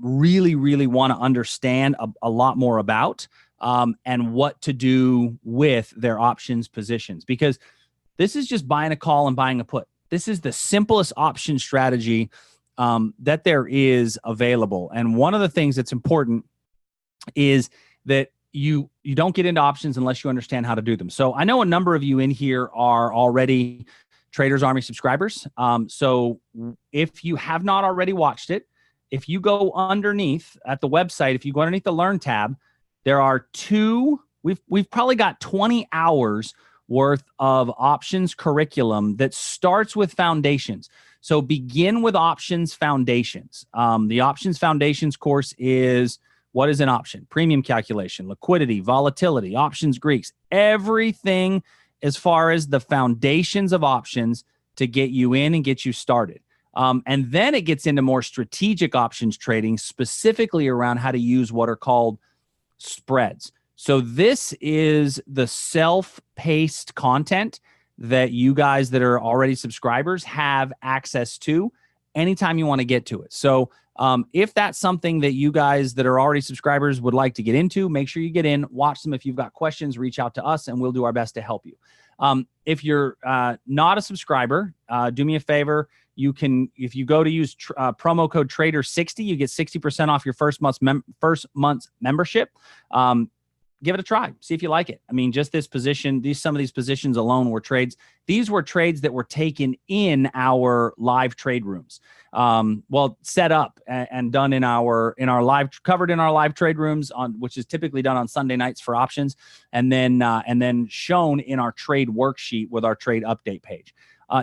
really, really want to understand a lot more about, and what to do with their options positions, because this is just buying a call and buying a put. This is the simplest option strategy that there is available. And one of the things that's important is that you don't get into options unless you understand how to do them. So I know a number of you in here are already Traders Army subscribers. So if you have not already watched it, if you go underneath at the website, if you go underneath the Learn tab, there are we've probably got 20 hours worth of options curriculum that starts with foundations. So begin with options foundations. The options foundations course is, what is an option? Premium calculation, liquidity, volatility, options Greeks, everything as far as the foundations of options to get you in and get you started. And then it gets into more strategic options trading, specifically around how to use what are called spreads. So this is the self-paced content that you guys that are already subscribers have access to anytime you want to get to it. So if that's something that you guys that are already subscribers would like to get into, make sure you get in, watch them. If you've got questions, reach out to us and we'll do our best to help you. If you're not a subscriber, do me a favor, You can, if you go to use promo code Trader60, you get 60% off your first month's membership. Give it a try. See if you like it. I mean, just this position, some of these positions alone were trades. These were trades that were taken in our live trade rooms. Set up and done in our covered in our live trade rooms, which is typically done on Sunday nights for options, and then shown in our trade worksheet with our trade update page.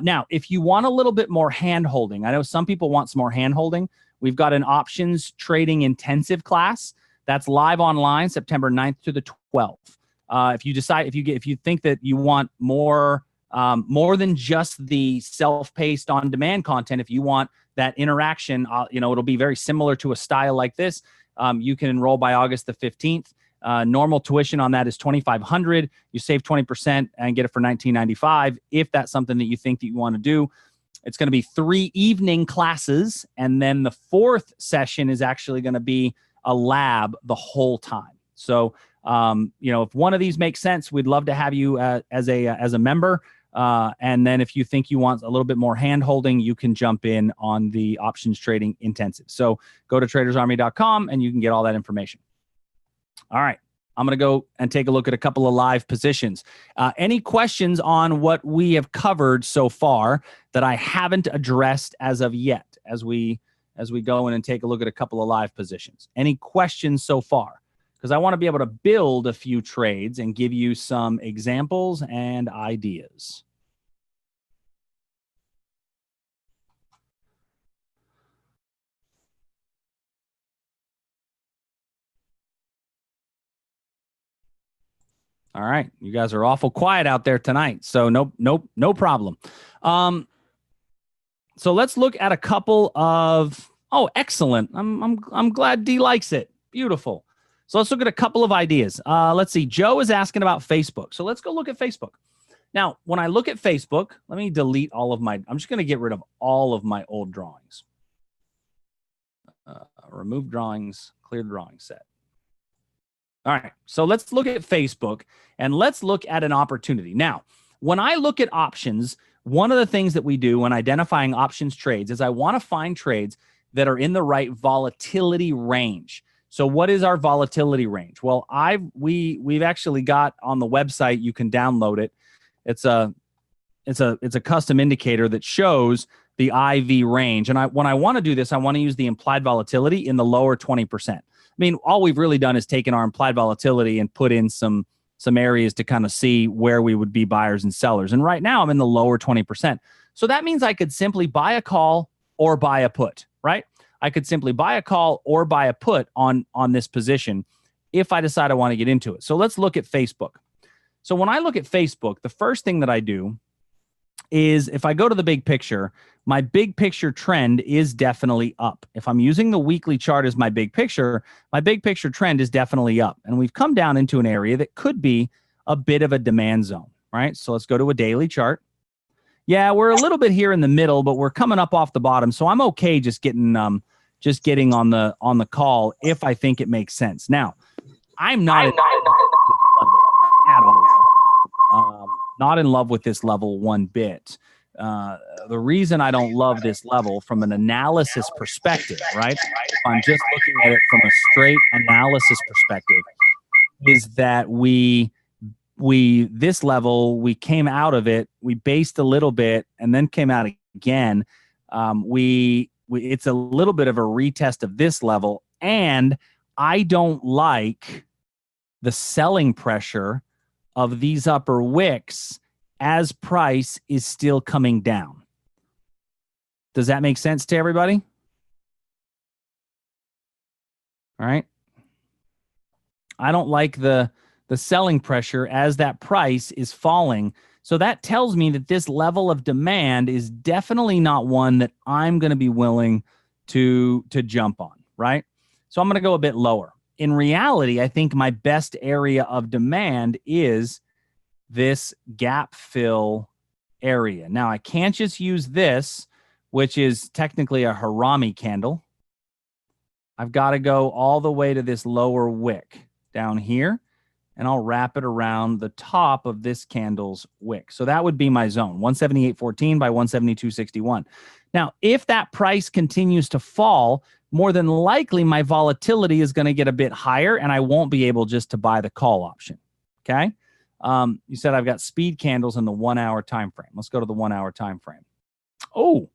Now, if you want a little bit more hand holding, I know some people want some more hand holding. We've got an options trading intensive class that's live online September 9th to the 12th. If you think that you want more than just the self-paced on-demand content, if you want that interaction, it'll be very similar to a style like this. You can enroll by August the 15th. Normal tuition on that is $2,500. You save 20% and get it for $19.95. If that's something that you think that you want to do, it's going to be 3 evening classes, and then the 4th session is actually going to be a lab the whole time. So, if one of these makes sense, we'd love to have you as a member. And then if you think you want a little bit more hand holding, you can jump in on the options trading intensive. So go to tradersarmy.com and you can get all that information. All right. I'm going to go and take a look at a couple of live positions. Any questions on what we have covered so far that I haven't addressed as of yet, as we go in and take a look at a couple of live positions? Any questions so far? Because I want to be able to build a few trades and give you some examples and ideas. All right. You guys are awful quiet out there tonight. So no problem. So let's look at a couple of, excellent. I'm glad D likes it. Beautiful. So let's look at a couple of ideas. Let's see. Joe is asking about Facebook. So let's go look at Facebook. Now, when I look at Facebook, let me delete all of I'm just going to get rid of all of my old drawings. Remove drawings, clear drawing set. All right. So let's look at Facebook and let's look at an opportunity. Now, when I look at options, one of the things that we do when identifying options trades is I want to find trades that are in the right volatility range. So what is our volatility range? Well, we've actually got on the website, you can download it. It's a custom indicator that shows the IV range. And when I want to do this, I want to use the implied volatility in the lower 20%. I mean, all we've really done is taken our implied volatility and put in some areas to kind of see where we would be buyers and sellers. And right now I'm in the lower 20%. So that means I could simply buy a call or buy a put, right? I could simply buy a call or buy a put on this position if I decide I want to get into it. So let's look at Facebook. So when I look at Facebook, the first thing that I do is if I go to the big picture, my big picture trend is definitely up. If I'm using the weekly chart as my big picture trend is definitely up. And we've come down into an area that could be a bit of a demand zone, right? So let's go to a daily chart. Yeah, we're a little bit here in the middle, but we're coming up off the bottom. So I'm okay just getting on the call if I think it makes sense. Now, I'm not at all. Not in love with this level one bit. The reason I don't love this level from an analysis perspective, right? If I'm just looking at it from a straight analysis perspective, is that this level, we came out of it, we based a little bit and then came out again. It's a little bit of a retest of this level, and I don't like the selling pressure of these upper wicks as price is still coming down. Does that make sense to everybody? All right. I don't like the selling pressure as that price is falling. So that tells me that this level of demand is definitely not one that I'm going to be willing to jump on, right? So I'm going to go a bit lower. In reality, I think my best area of demand is this gap fill area. Now, I can't just use this, which is technically a Harami candle. I've got to go all the way to this lower wick down here. and I'll wrap it around the top of this candle's wick. So that would be my zone, 178.14 by 172.61. Now, if that price continues to fall, more than likely my volatility is going to get a bit higher, and I won't be able just to buy the call option. Okay. You said I've got speed candles in the 1 hour time frame. Let's go to the 1 hour time frame. Oh,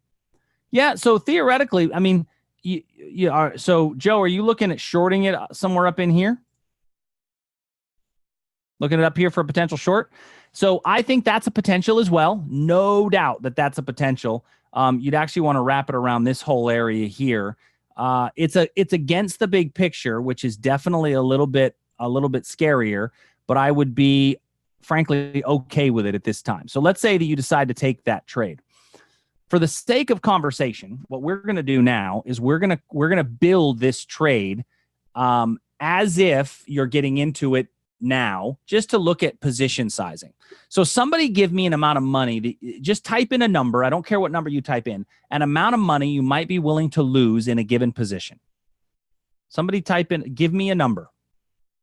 yeah. So theoretically, I mean, you are. So Joe, are you looking at shorting it somewhere up in here? Looking it up here for a potential short. So I think that's a potential as well. No doubt that that's a potential. You'd actually want to wrap it around this whole area here. It's against the big picture, which is definitely a little bit scarier, but I would be frankly okay with it at this time. So let's say that you decide to take that trade. For the sake of conversation, what we're going to do now is we're going to build this trade as if you're getting into it now, just to look at position sizing. So somebody give me an amount of money. Just type in a number. I don't care what number you type in. An amount of money you might be willing to lose in a given position. Somebody type in, give me a number.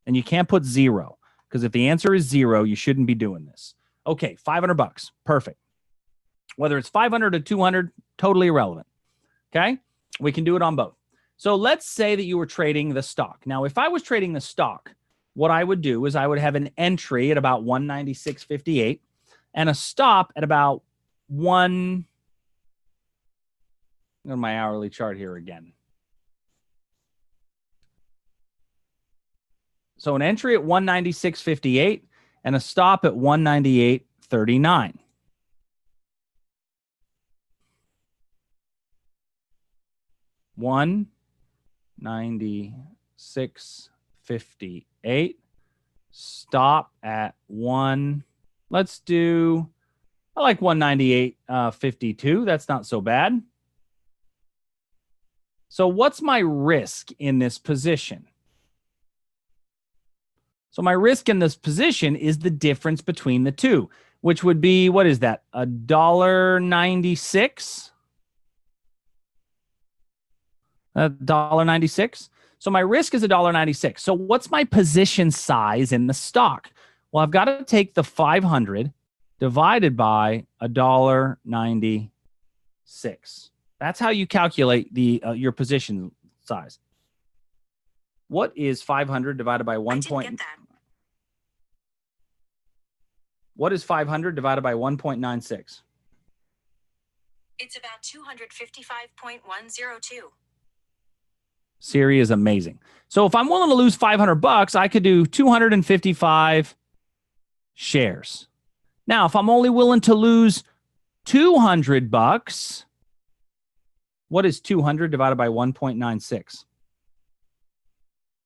And you can't put 0, because if the answer is 0, you shouldn't be doing this. Okay, $500. Perfect. Whether it's 500 or 200, totally irrelevant. Okay? We can do it on both. So let's say that you were trading the stock. Now, if I was trading the stock, what I would do is I would have an entry at about 196.58 and a stop at about go to my hourly chart here again. So an entry at 196.58 and a stop at 198.39. $196.58. Stop at let's do, I like 198.52. That's not so bad. So what's my risk in this position? So my risk in this position is the difference between the two, which would be, what is that? $1.96? $1.96. So my risk is $1.96. So what's my position size in the stock? Well, I've got to take the 500 divided by $1.96. That's how you calculate the your position size. What is 500 divided by 1 point? What is 500 divided by 1.96? It's about 255.102. Siri is amazing. So if I'm willing to lose $500, I could do 255 shares. Now, if I'm only willing to lose $200, what is 200 divided by 1.96?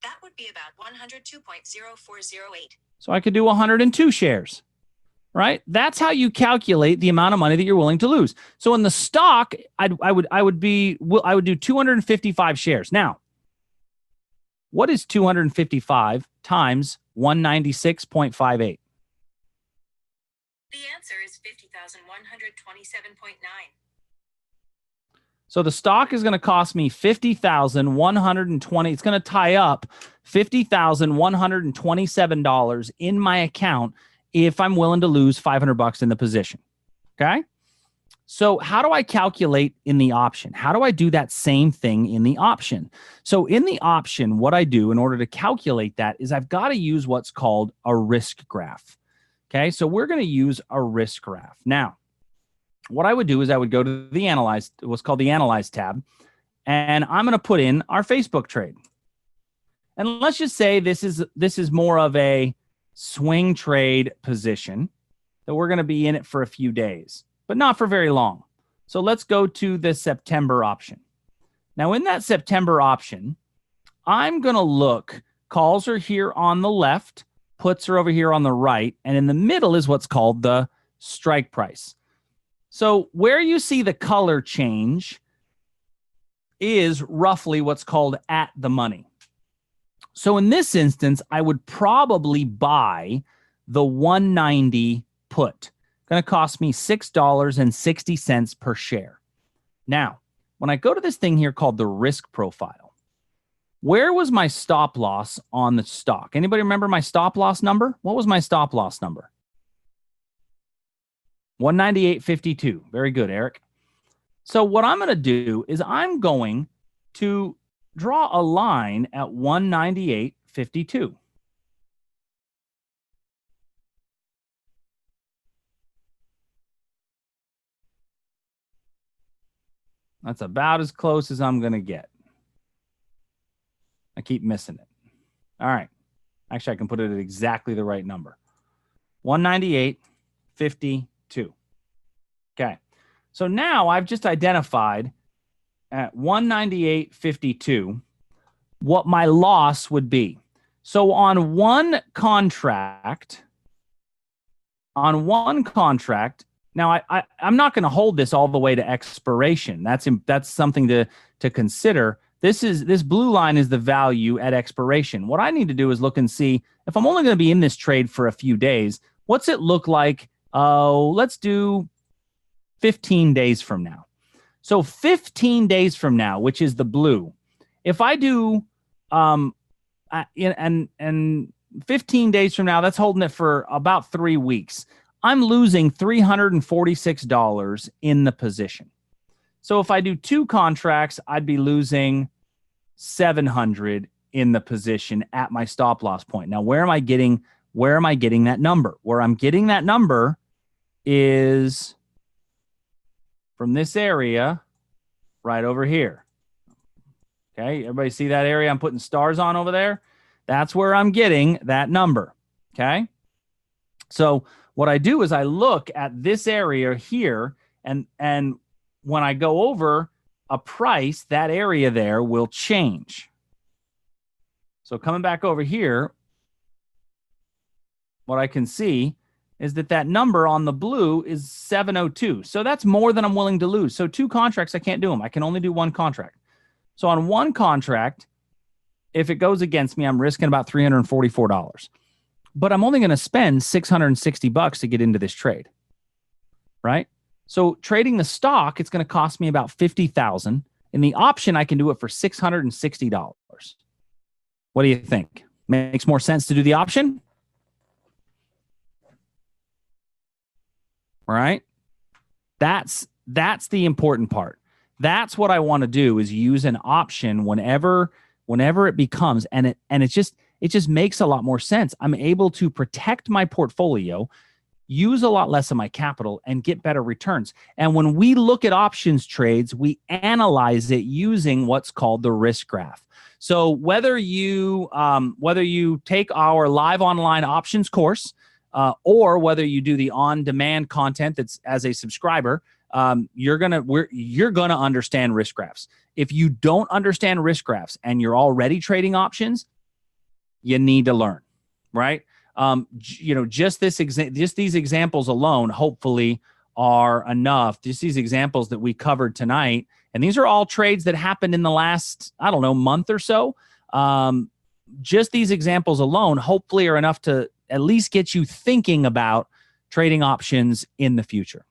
That would be about 102.0408. So I could do 102 shares, right? That's how you calculate the amount of money that you're willing to lose. So in the stock, I would do 255 shares. Now, what is 255 times 196.58? The answer is 50,127.9. So the stock is going to cost me 50,120. It's going to tie up $50,127 in my account if I'm willing to lose $500 in the position. Okay? So how do I calculate in the option? How do I do that same thing in the option? So in the option, what I do in order to calculate that is I've got to use what's called a risk graph. Okay? So we're going to use a risk graph. Now, what I would do is I would go to the Analyze, what's called the Analyze tab, and I'm going to put in our Facebook trade. And let's just say this is more of a swing trade position that we're going to be in it for a few days, but not for very long. So let's go to the September option. Now in that September option, I'm going to look, calls are here on the left, puts are over here on the right, and in the middle is what's called the strike price. So where you see the color change is roughly what's called at the money. So in this instance, I would probably buy the 190 put. Going to cost me $6.60 per share. Now, when I go to this thing here called the risk profile, Where was my stop loss on the stock? Anybody remember my stop loss number? What was my stop loss number? 198.52. Very good, Eric. So what I'm going to do is I'm going to draw a line at 198.52. That's about as close as I'm going to get. I keep missing it. All right. Actually, I can put it at exactly the right number. 198.52. Okay. So now I've just identified at 198.52 what my loss would be. So on one contract, now I'm not going to hold this all the way to expiration. That's something to consider. This blue line is the value at expiration. What I need to do is look and see if I'm only going to be in this trade for a few days, what's it look like? Let's do 15 days from now. So 15 days from now, which is the blue, if I do, and 15 days from now, that's holding it for about 3 weeks. I'm losing $346 in the position. So if I do 2 contracts, I'd be losing $700 in the position at my stop loss point. Now, where am I getting that number? Where I'm getting that number is from this area right over here. Okay, everybody see that area I'm putting stars on over there? That's where I'm getting that number. Okay, so what I do is I look at this area here, and when I go over a price, that area there will change. So coming back over here, what I can see is that number on the blue is 702. So that's more than I'm willing to lose. So 2 contracts, I can't do them. I can only do 1 contract. So on 1 contract, if it goes against me, I'm risking about $344. But I'm only going to spend $660 to get into this trade, right? So trading the stock, it's going to cost me about $50,000. In the option, I can do it for $660. What do you think? Makes more sense to do the option? All right. That's the important part. That's what I want to do, is use an option whenever it becomes, and it just makes a lot more sense. I'm able to protect my portfolio, use a lot less of my capital, and get better returns. And when we look at options trades, we analyze it using what's called the risk graph. So whether you take our live online options course, or whether you do the on-demand content that's as a subscriber, you're gonna understand risk graphs. If you don't understand risk graphs and you're already trading options, you need to learn, right? Just these examples alone, hopefully, are enough. Just these examples that we covered tonight, and these are all trades that happened in the last, month or so. Just these examples alone, hopefully, are enough to at least get you thinking about trading options in the future.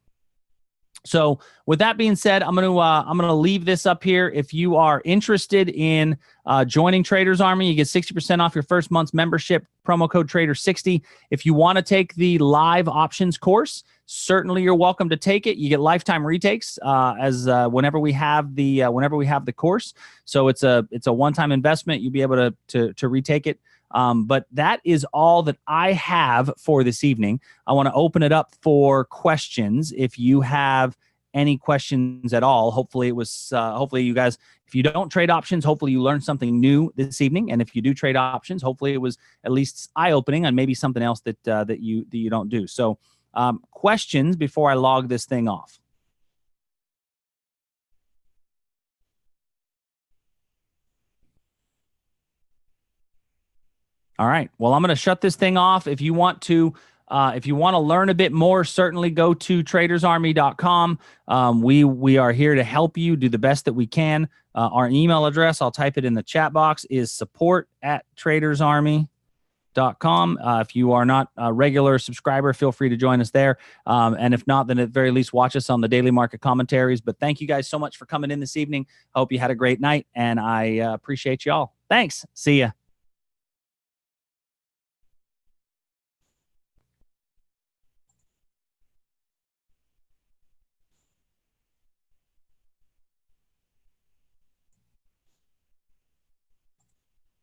So with that being said, I'm gonna leave this up here. If you are interested in joining Traders Army, you get 60% off your first month's membership. Promo code Trader60. If you want to take the live options course, certainly you're welcome to take it. You get lifetime retakes whenever we have the course. So it's a one-time investment. You'll be able to retake it. But that is all that I have for this evening. I want to open it up for questions. If you have any questions at all, hopefully you guys, if you don't trade options, hopefully you learned something new this evening. And if you do trade options, hopefully it was at least eye-opening on maybe something else that you don't do. So questions before I log this thing off. All right. Well, I'm going to shut this thing off. If you want to learn a bit more, certainly go to tradersarmy.com. We are here to help you do the best that we can. Our email address, I'll type it in the chat box, is support@tradersarmy. com. If you are not a regular subscriber, feel free to join us there. And if not, then at the very least, watch us on the daily market commentaries. But thank you guys so much for coming in this evening. Hope you had a great night, and I appreciate you all. Thanks. See ya.